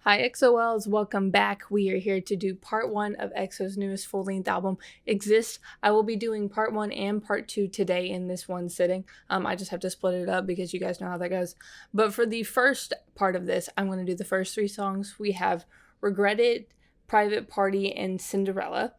Hi EXO-Ls, welcome back. We are here to do part 1 of EXO's newest full-length album, Exist. I will be doing part 1 and part 2 today in this one sitting. I just have to split it up because you guys know how that goes. But for the first part of this, I'm going to do the first 3 songs. We have Regret It, Private Party, and Cinderella.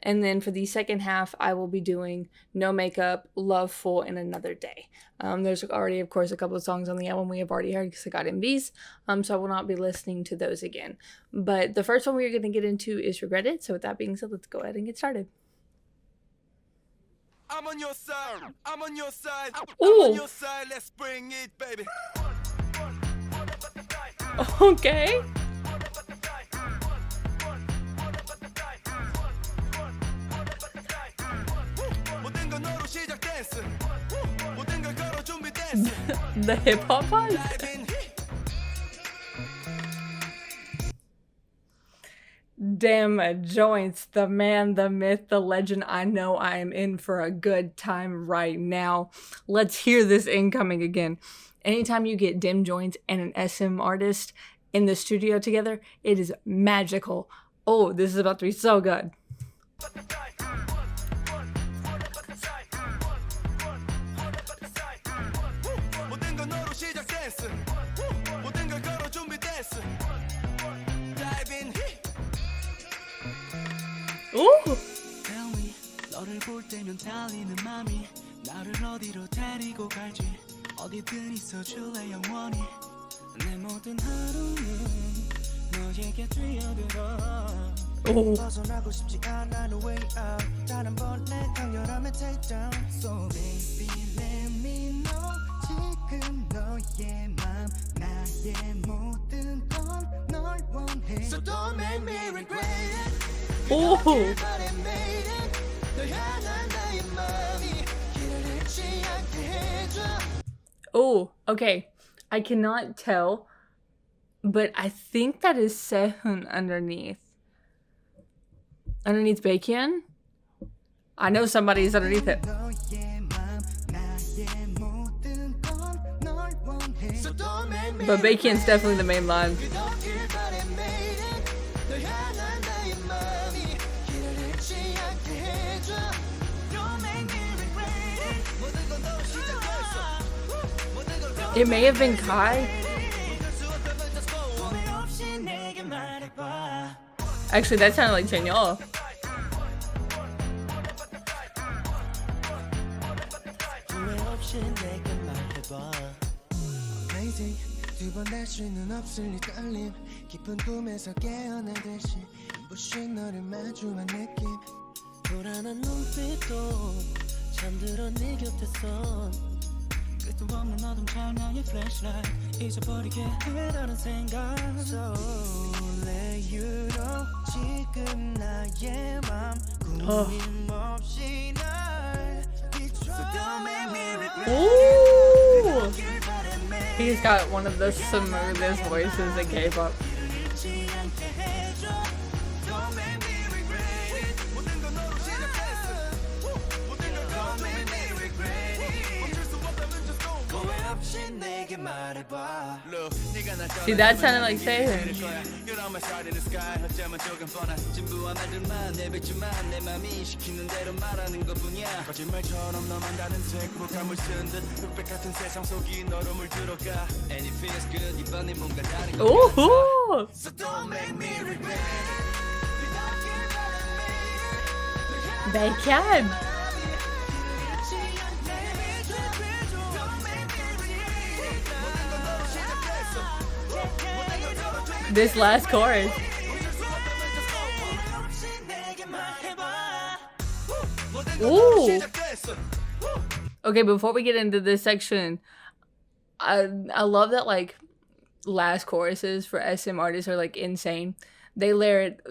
And then for the second half, I will be doing No Makeup, Love Full, and Another Day. There's already, of course, a couple of songs on the album we have already heard because I got MVs, so I will not be listening to those again. But the first one we're going to get into is Regret It. So with that being said, let's go ahead and get started. I'm on your side. I'm on your side. Ooh. I'm on your side. Let's bring it, baby. Okay. The hip-hop part? Damn joints, the man, the myth, the legend. I know I am in for a good time right now. Let's hear this incoming again. Anytime you get Dim Joints and an SM artist in the studio together, it is magical. Oh, this is about to be so good. Ooh. 너를 볼 때면 달리는 맘이 나를 어디로 데리고 갈지 어디든 있어줄래 영원히 내 모든 하루는 너에게 뛰어들어 벗어나고 싶지 않아 no way out 단 한 번의 강렬함에 take down so baby let me know 지금 너의 맘 나의 모든 건 널 원해 so don't make me regret it Oh. Oh, okay. I cannot tell, but I think that is Sehun underneath. Underneath Baekhyun? I know somebody's underneath it. But Baekhyun's definitely the main line. It may have been Kai. Actually, that sounded like Chanyeol. 끝도 없는 어둠 장난의 flashlight 잊어버리게 해라는 생각 So let you know 지금 나의 맘 꾸밈없이 날 비춰 So don't make me regret Ooh. He's got one of the smoothest voices in K-pop. See, that sounded like Sehun. Ooh! They can. This last chorus. Ooh. Okay, before we get into this section, I love that like last choruses for SM artists are like insane. They layer it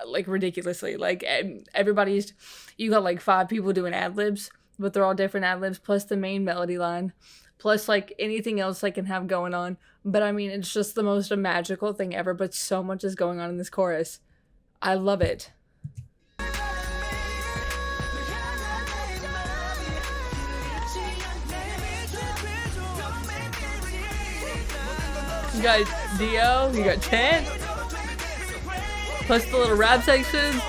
like ridiculously. Like everybody's, you got like 5 people doing ad-libs, but they're all different ad-libs plus the main melody line. Plus, like, anything else I can have going on. But, I mean, it's just the most magical thing ever. But so much is going on in this chorus. I love it. You got Dio, you got Chant, plus the little rap section.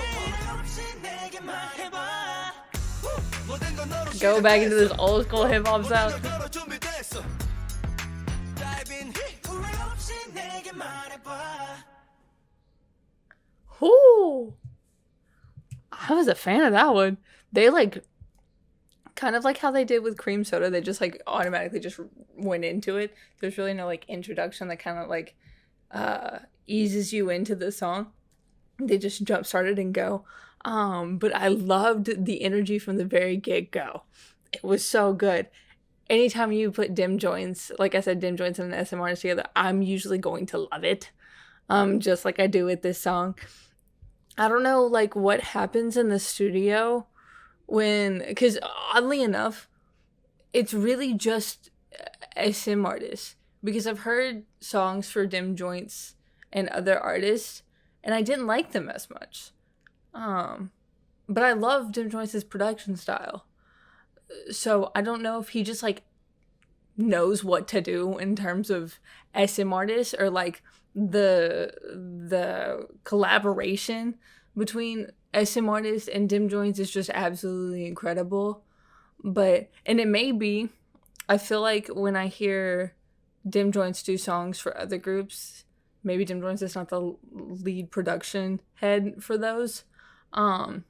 Go back into this old school hip hop sound. Ooh, I was a fan of that one. They like kind of like how they did with Cream Soda. They just like automatically just went into it. There's really no like introduction that kind of like eases you into the song. They just jump started and go. But I loved the energy from the very get-go. It was so good. Anytime you put dim joints, like I said, dim joints and an SM artist together, I'm usually going to love it. Just like I do with this song. I don't know, like, what happens in the studio because oddly enough, it's really just SM artists. Because I've heard songs for dim joints and other artists, and I didn't like them as much. But I love Dim Joints' production style. So I don't know if he just like knows what to do in terms of SM artists, or like the collaboration between SM artists and Dim Joints is just absolutely incredible. And it may be, I feel like when I hear Dim Joints do songs for other groups, maybe Dim Joints is not the lead production head for those. But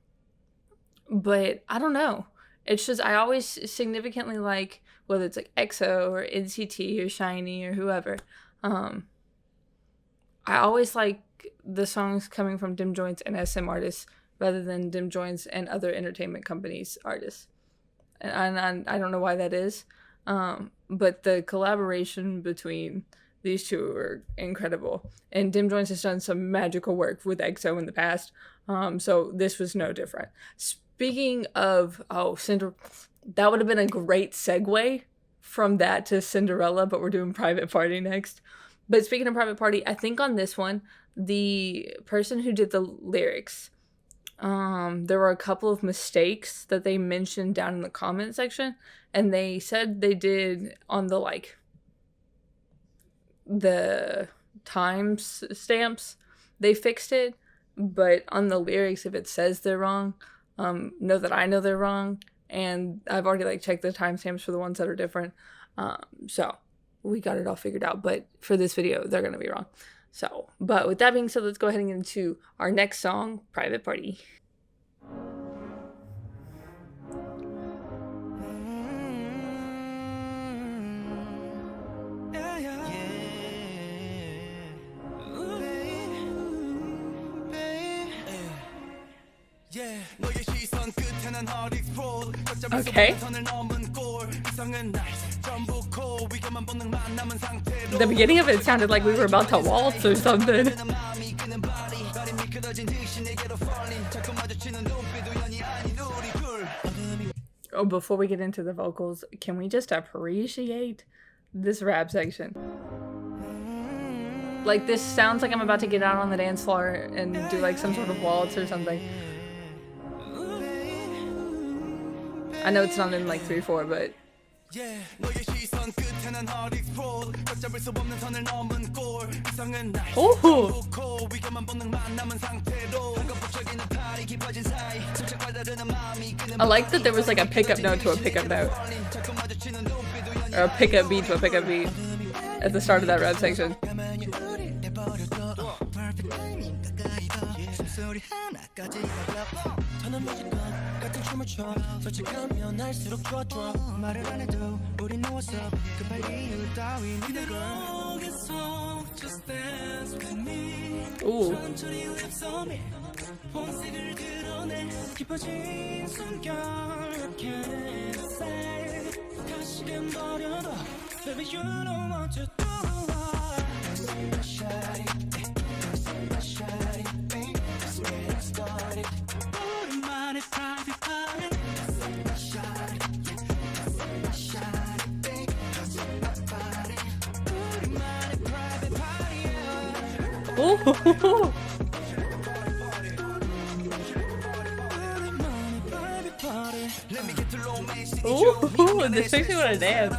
I don't know. It's just, I always significantly like, whether it's like EXO or NCT or SHINee or whoever, I always like the songs coming from Dim Joints and SM artists rather than Dim Joints and other entertainment companies artists. And I don't know why that is. But the collaboration between these two are incredible. And Dim Joints has done some magical work with EXO in the past. So this was no different. Speaking of, that would have been a great segue from that to Cinderella, but we're doing Private Party next. But speaking of Private Party, I think on this one, the person who did the lyrics, there were a couple of mistakes that they mentioned down in the comment section, and they said they did on the times stamps, they fixed it, but on the lyrics, if it says they're wrong, know that I know they're wrong, and I've already checked the timestamps for the ones that are different, so we got it all figured out. But for this video, they're gonna be wrong. So, but with that being said, let's go ahead and get into our next song, Private Party. Okay. The beginning of it sounded like we were about to waltz or something. Oh, before we get into the vocals, can we just appreciate this rap section? Like, this sounds like I'm about to get out on the dance floor and do some sort of waltz or something. I know it's not in 3/4, but oh, I like that there was a pickup note to a pickup note, or a pickup beat to a pickup beat at the start of that rap section. Ooh. Ooh. Ooh, this makes me want to dance.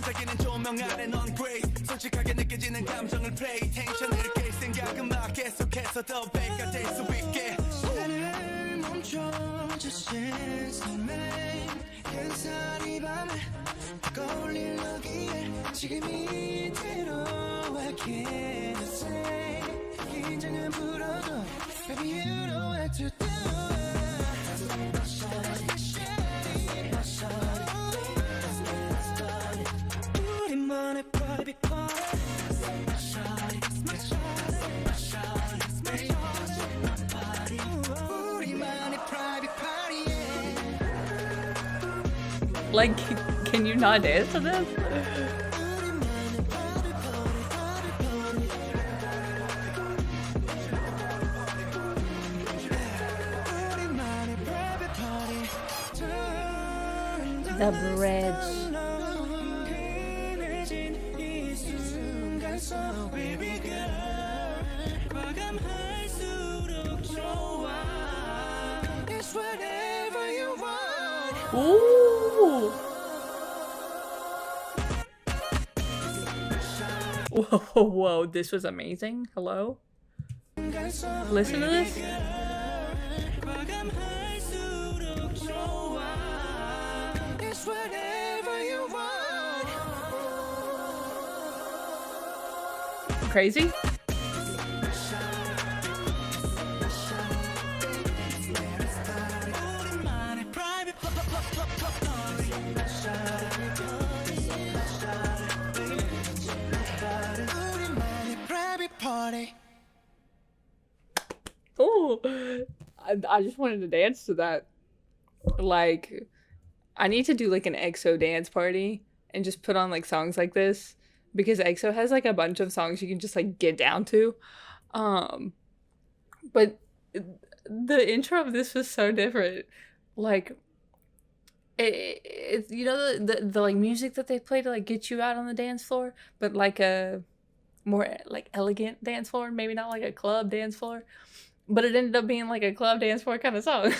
반짝이는 조명 아래 넌 great 솔직하게 느껴지는 감정을 play 텐션을 깰 생각은 막 계속해서 더 배가 될 수 있게 시간을 멈춰 just chance to make 햇살이 밤에 거울릴 여기에 지금 이대로 I can't say 긴장은 풀어도 Baby you know what to do 우리만의 private party 우리만의 private party Like, can you not dance to this? The bridge. Ooh. Whoa, whoa, this was amazing. Hello? Listen to this. Crazy? Oh, I just wanted to dance to that. Like, I need to do like an EXO dance party and just put on like songs like this because EXO has like a bunch of songs you can just like get down to. But the intro of this was so different. Like, it you know the like music that they play to like get you out on the dance floor, but like a more like elegant dance floor, maybe not like a club dance floor. But it ended up being like a club dance floor kind of song.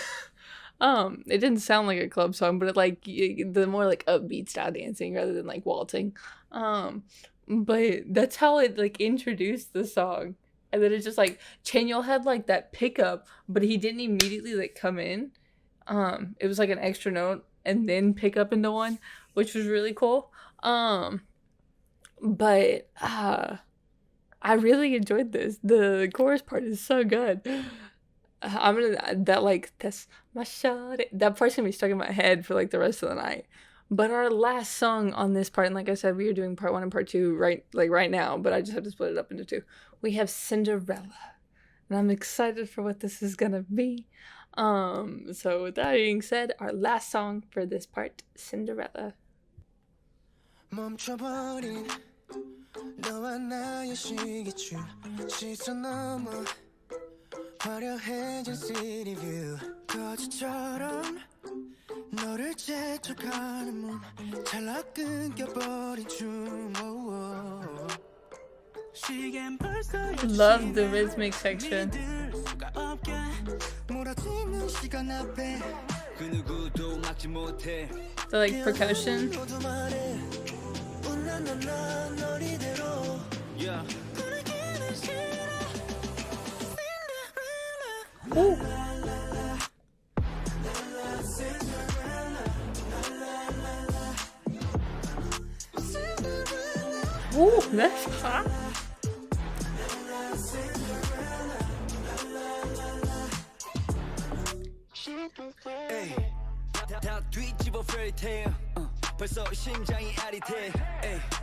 It didn't sound like a club song, but it like the more like upbeat style dancing rather than like waltzing. But that's how it like introduced the song. And then it's just like Chanyeol had like that pickup, but he didn't immediately like come in. It was like an extra note and then pick up into one, which was really cool. But I really enjoyed this. The chorus part is so good. I'm gonna that's my shot. That part's gonna be stuck in my head for like the rest of the night. But our last song on this part, and like I said, we are doing part 1 and part 2 right now, but I just have to split it up into 2. We have Cinderella. And I'm excited for what this is gonna be. So with that being said, our last song for this part, Cinderella. 멈춰버린 너와 나의 시계줄 시선 넘어 화려해진 city view 거지처럼 너를 재촉하는 문 찰나 끊겨버린 춤 시간 벌써 Love the rhythmic section. 몰아치는 시간 앞에 그 누구도 막지 못해 The like percussion. Ooh. Ooh, that's hot. 다 뒤집어 fairy tale 벌써 심장이 아릿해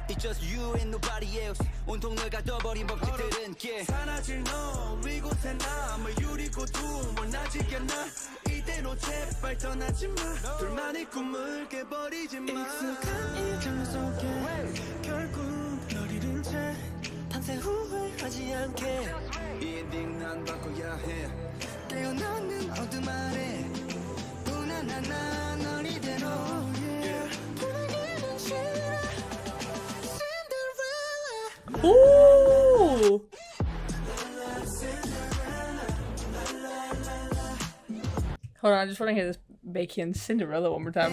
It's just you and nobody else 온통 널 가둬버린 법칙들은 사라질 너 이곳에 남아 유리고도 원하지 않아 이대로 제발 떠나지 마 둘만의 꿈을 깨버리지 마 익숙한 이 장면 속에 결국 널 잃은 채 밤새 후회하지 않게 이 엔딩 난 바꿔야 해 깨어나는 어둠 아래 널 이대로 분위기는 싫어 Cinderella Ooh. Hold on, I just want to hear this Bacon Cinderella one more time.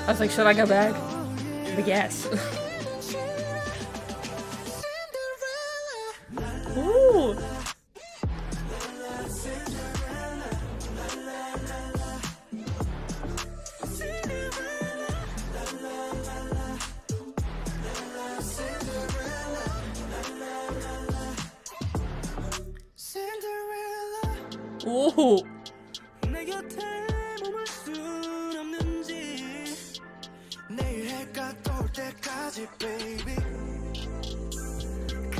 I was like, should I go back? But yes. Ooh. Ooh.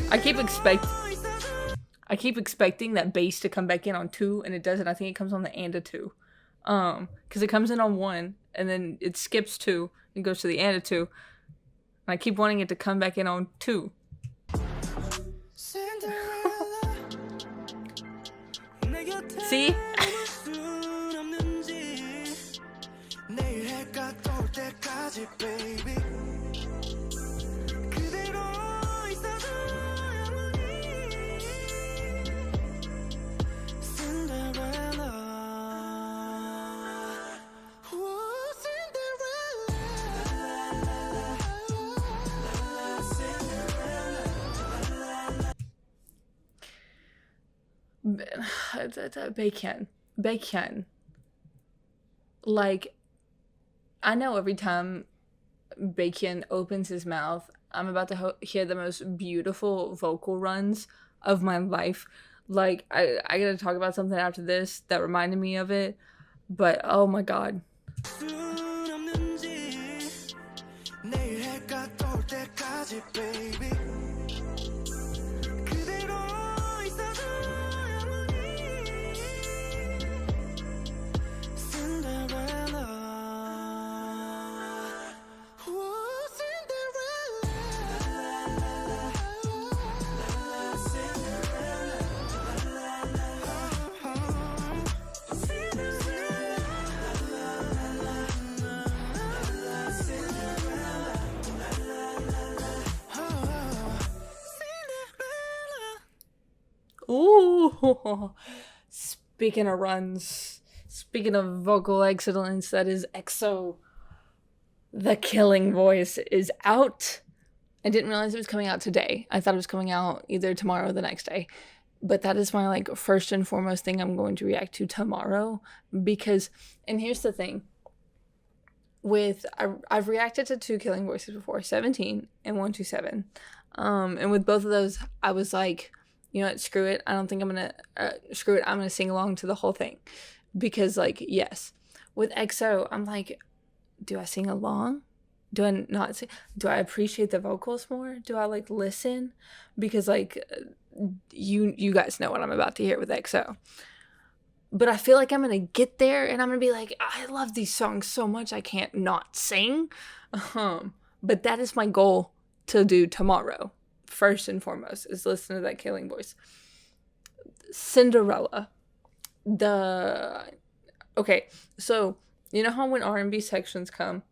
I keep expecting that bass to come back in on 2, and it doesn't. I think it comes on the and a 2. Because it comes in on 1, and then it skips 2, and goes to the and a 2. And I keep wanting it to come back in on 2. See? Bacon. Like, I know every time Bacon opens his mouth, I'm about to hear the most beautiful vocal runs of my life. Like, I gotta talk about something after this that reminded me of it, but oh my god. Ooh, speaking of runs, speaking of vocal excellence, that is EXO. The Killing Voice is out. I didn't realize it was coming out today. I thought it was coming out either tomorrow or the next day. But that is my like first and foremost thing I'm going to react to tomorrow, because, and here's the thing. I've reacted to 2 Killing Voices before, 17 and 127. And with both of those, I was like, you know what, screw it. I don't think I'm gonna screw it. I'm gonna sing along to the whole thing, because like, yes, with EXO, I'm like, do I sing along? Do I not sing? Do I appreciate the vocals more? Do I like listen? Because like, you guys know what I'm about to hear with EXO. But I feel like I'm gonna get there and I'm gonna be like, I love these songs so much I can't not sing. But that is my goal to do tomorrow. First and foremost is listen to that Killing Voice. Cinderella. Okay, so you know how when R&B sections come,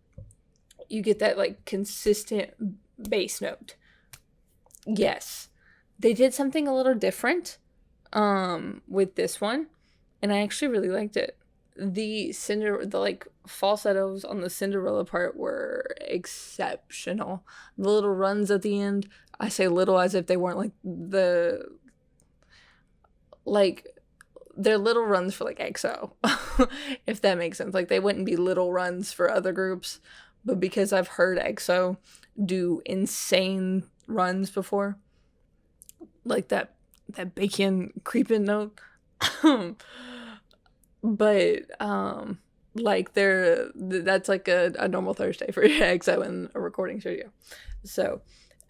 you get that like consistent bass note. Yes, they did something a little different with this one, and I actually really liked it. The like falsettos on the Cinderella part were exceptional. The little runs at the end, I say little as if they weren't like they're little runs for like EXO, if that makes sense. Like they wouldn't be little runs for other groups, but because I've heard EXO do insane runs before, like that Bacon creeping note. But like that's like a normal Thursday for EXO in a recording studio. So,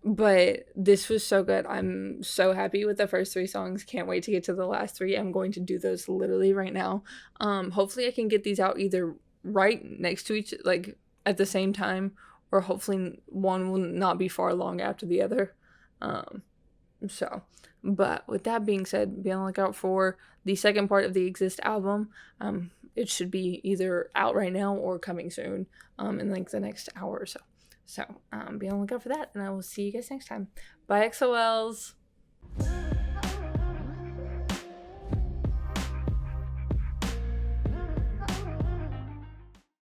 but this was so good. I'm so happy with the first 3 songs. Can't wait to get to the last 3. I'm going to do those literally right now. Hopefully I can get these out either right next to each, like at the same time, or hopefully one will not be far long after the other. But with that being said, be on the lookout for the second part of the Exist album. It should be either out right now or coming soon, in like the next hour or so. So be on the lookout for that, and I will see you guys next time. Bye, XOLs.